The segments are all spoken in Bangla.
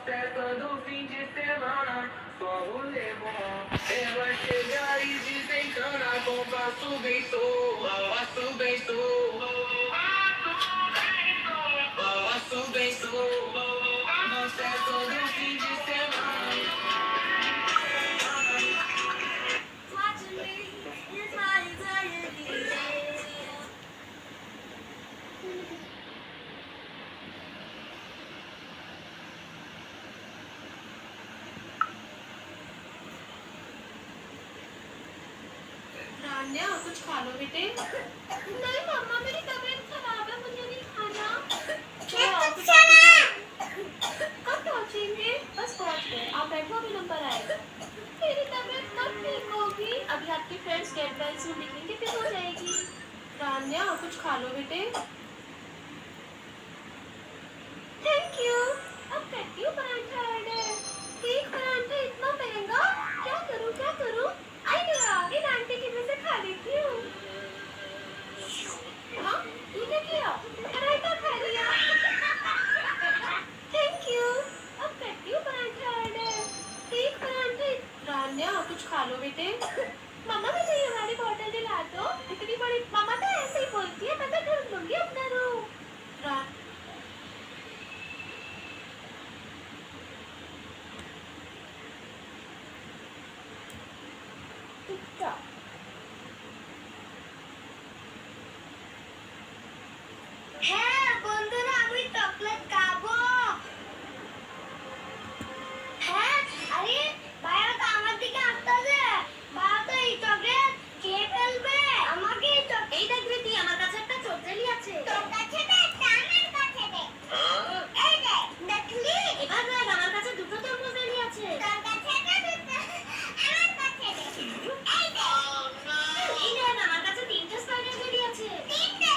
festa do fim de semana, só rolê bom. Ela chega e desencana com passo bem sou, passo bem sou, passo bem sou. Na festa do fim de semana. Watching me is my anxiety. रान्या कुछ खा लो बेटे। नहीं मम्मा मेरी तबीयत खराब है मुझे नहीं खाना। कब पहुँचेंगे? बस पहुँच गए। आप बैठो अभी नंबर आएगा। मेरी तबीयत कब ठीक होगी? अभी आपके फ्रेंड्स गेट वेल सून लिखेंगे फिर हो जाएगी। रान्या कुछ खा लो बेटे। Thank you. अब कहती हूँ पराठा ऑर्डर। एक पराठा इतना महंगा? क्या करूँ क्या करूँ? आइडिया इन आंटी की वजह से खा लेती हूँ। हाँ तूने किया पराठा खा लिया। Thank you. अब करती हूँ पराठा ऑर्डर। एक पराठा। रान्या कुछ खा लो बेटे। मम्मा मुझे ये वाली बॉटल दिला दो। इतनी बड़ी मम्मा तो ऐसे ही बोलती है मैं तो ढूंढ लूंगी अपना रूम। হ্যাঁ বন্ধুরা আমি চকলেট খাবো। হ্যাঁ আরে ভাইয়া তো আমার দিকে আসতেছে। ভাইয়া তো এই চকলেট খেয়ে ফেলবে। আমাকে এই দেখ রীতি আমার কাছে একটা চকলেট আছে। তোর কাছে দে একটা আমার কাছে দে। এই দে দেখলি এবার দেখ আমার কাছে দুটো তরমুজ জেলি আছে। তোর কাছে দে দুটো আমার কাছে দে। এই দে এই দেখ আমার কাছে তিনটে স্পাইডার জেলি আছে। তিনটে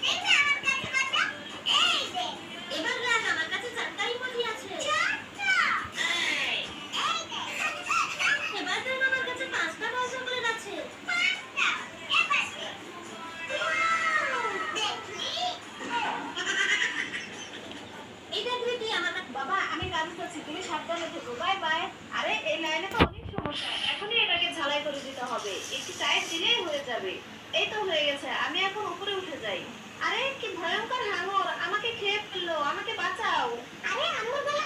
তিনটে আমার কাছে কত? এই দে এবার দেখ আমার কাছে চারটা ইমোজি আছে। চারটা এই দে এবার দেখ আমার কাছে পাঁচটা বল চকলেট আছে। পাঁচটা এবার দে। ওয়াও দেখলি এই দেখ রীতি আমার বাবা আমি কাজ করছি তুমি সাবধানে থেকো বাই বাই। আরে এই লাইনে তো অনেক সমস্যা এখনই এটাকে ঝালাই করে দিতে হবে একটু টাইট দিলেই হয়ে যাবে। এই তো হয়ে গেছে আমি এখন উপরে উঠে যাই। আরে কি ভয়ঙ্কর হাঙর আমাকে খেয়ে ফেললো আমাকে বাঁচাও। আরে আম্মুর গলা